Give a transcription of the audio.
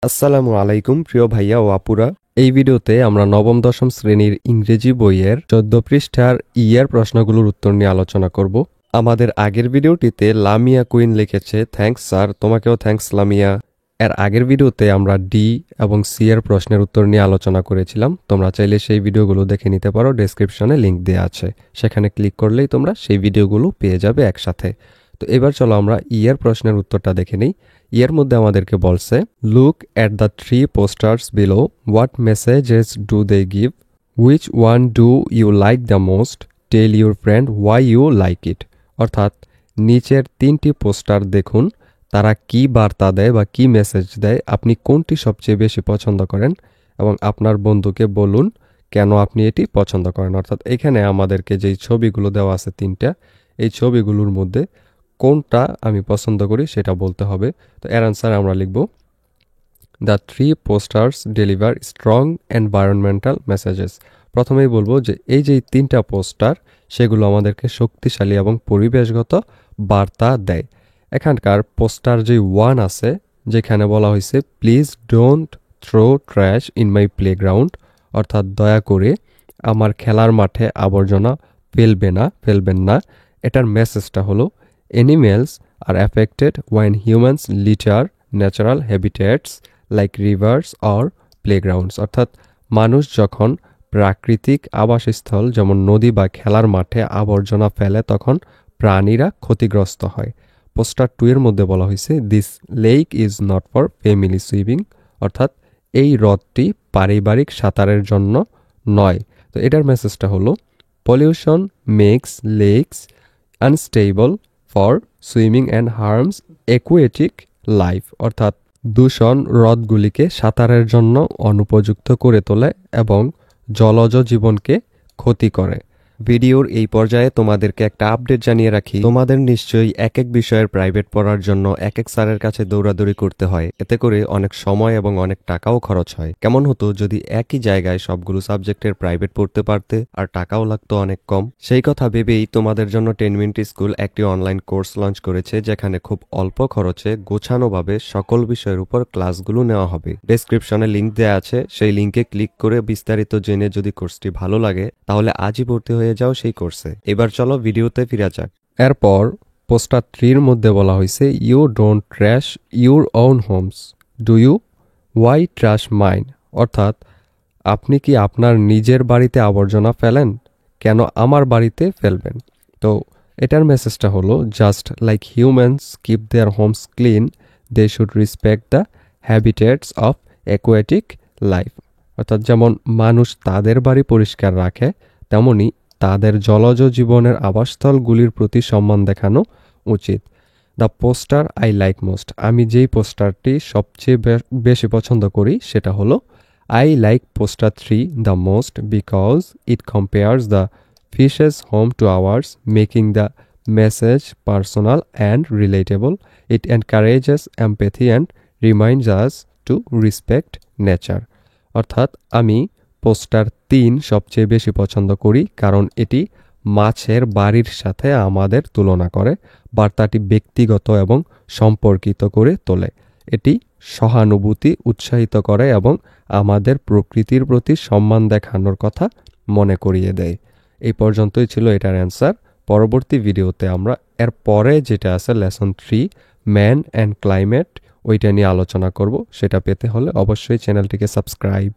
আসসালামু আলাইকুম প্রিয় ভাইয়া ও আপুরা। এই ভিডিওতে আমরা নবম দশম শ্রেণীর ইংরেজি বইয়ের 14 পৃষ্ঠার ইয়ের প্রশ্নগুলোর উত্তর নিয়ে আলোচনা করব। আমাদের আগের ভিডিওটিতে লামিয়া কুইন লিখেছে থ্যাঙ্কস স্যার, তোমাকেও থ্যাঙ্কস লামিয়া। এর আগের ভিডিওতে আমরা ডি এবং সি এর প্রশ্নের উত্তর নিয়ে আলোচনা করেছিলাম। তোমরা চাইলে সেই ভিডিওগুলো দেখে নিতে পারো, ডেসক্রিপশনে লিংক দেওয়া আছে, সেখানে ক্লিক করলেই তোমরা সেই ভিডিওগুলো পেয়ে যাবে একসাথে। তো এবার চলো আমরা ইয়ের প্রশ্নের উত্তরটা দেখে নিই। এর মধ্যে আমাদেরকে বলছে look at the 3 posters below, what messages do they give, which one do you like the most, tell your friend why you like it. অর্থাৎ নিচের 3টি পোস্টার দেখুন, তারা কি বার্তা দেয় বা কি মেসেজ দেয়, আপনি কোনটি সবচেয়ে বেশি পছন্দ করেন এবং আপনার বন্ধুকে বলুন কেন আপনি এটি পছন্দ করেন। অর্থাৎ এখানে আমাদেরকে যেই ছবিগুলো দেওয়া আছে 3টা, এই ছবিগুলোর মধ্যে কোনটা আমি পছন্দ করি সেটা বলতে হবে। তো এর আনসার আমরা লিখব the 3 posters deliver strong environmental messages. প্রথমেই বলবো যে এই যে 3টা পোস্টার, সেগুলো আমাদেরকে শক্তিশালী এবং পরিবেশগত বার্তা দেয়। এখানকার পোস্টার যে 1 আছে, যেখানে বলা হয়েছে please don't throw trash in my playground, অর্থাৎ দয়া করে আমার খেলার মাঠে আবর্জনা ফেলবেন না। এটার মেসেজটা হলো Animals are affected when humans litter natural habitats like rivers or playgrounds. অর্থাৎ মানুষ যখন প্রাকৃতিক আবাসস্থল যেমন নদী বা খেলার মাঠে আবর্জনা ফেলে তখন প্রাণীরা ক্ষতিগ্রস্ত হয়। পোস্টার 2 এর মধ্যে বলা হয়েছে this lake is not for family swimming, অর্থাৎ এই হ্রদটি পারিবারিক সাঁতারের জন্য নয়। তো এটার মেসেজটা হলো pollution makes lakes unstable for swimming and harms aquatic life, অর্থাৎ দূষণ হ্রদগুলিকে সাঁতারের জন্য অনুপযুক্ত করে তোলে এবং জলজ জীবনকে ক্ষতি করে। ভিডিওর এই পর্যায়ে তোমাদেরকে একটা আপডেট জানিয়ে রাখি, তোমাদের নিশ্চয়ই এক এক বিষয়ের প্রাইভেট পড়ার জন্য এক এক স্যারের কাছে দৌড়াদৌড়ি করতে হয়। এতে করে অনেক সময় এবং অনেক টাকাও খরচ হয়। কেমন হতো যদি একই জায়গায় সবগুলো সাবজেক্টের প্রাইভেট পড়তে পারতে, আর টাকাও লাগতো অনেক কম। সেই কথা ভেবেই তোমাদের জন্য 10 মিনিট স্কুল একটি অনলাইন কোর্স লঞ্চ করেছে, যেখানে খুব অল্প খরচে গোছানোভাবে সকল বিষয়ের উপর ক্লাসগুলো নেওয়া হবে। ডেসক্রিপশনে লিংক দেওয়া আছে, সেই লিংকে ক্লিক করে বিস্তারিত জেনে যদি কোর্সটি ভালো লাগে তাহলে আজই ভর্তি হয়ে যাও সেই কোর্সে। এবার চলো ভিডিওতে ফিরে যাক। এরপর পোস্টার 3 এর মধ্যে বলা হয়েছে you don't trash your own homes, do you, why trash mine, অর্থাৎ আপনি কি আপনার নিজের বাড়িতে আবর্জনা ফেলেন, কেন আমার বাড়িতে ফেলবেন। তো এটার মেসেজটা হলো just like humans keep their homes clean, they should respect the habitats of aquatic life, অর্থাৎ যেমন মানুষ তাদের বাড়ি পরিষ্কার রাখে তেমনি তাদের জলজ জীবনের আবাসস্থলগুলির প্রতি সম্মান দেখানো উচিত। The poster I like most, আমি যেই পোস্টারটি সবচেয়ে বেশি পছন্দ করি সেটা হলো I like poster 3 the most because it compares the fishes home to ours, making the message personal and relatable. It encourages empathy and reminds us to respect nature, অর্থাৎ আমি পোস্টার 3 সবচেয়ে বেশি পছন্দ করি কারণ এটি মাছের বাড়ির সাথে আমাদের তুলনা করে, বার্তাটি ব্যক্তিগত এবং সম্পর্কিত করে তোলে। এটি সহানুভূতি উৎসাহিত করে এবং আমাদের প্রকৃতির প্রতি সম্মান দেখানোর কথা মনে করিয়ে দেয়। এই পর্যন্তই ছিল এটার অ্যান্সার। পরবর্তী ভিডিওতে আমরা এর পরে যেটা আছে লেসন 3 ম্যান অ্যান্ড ক্লাইমেট, ওইটা নিয়ে আলোচনা করব। সেটা পেতে হলে অবশ্যই চ্যানেলটিকে সাবস্ক্রাইব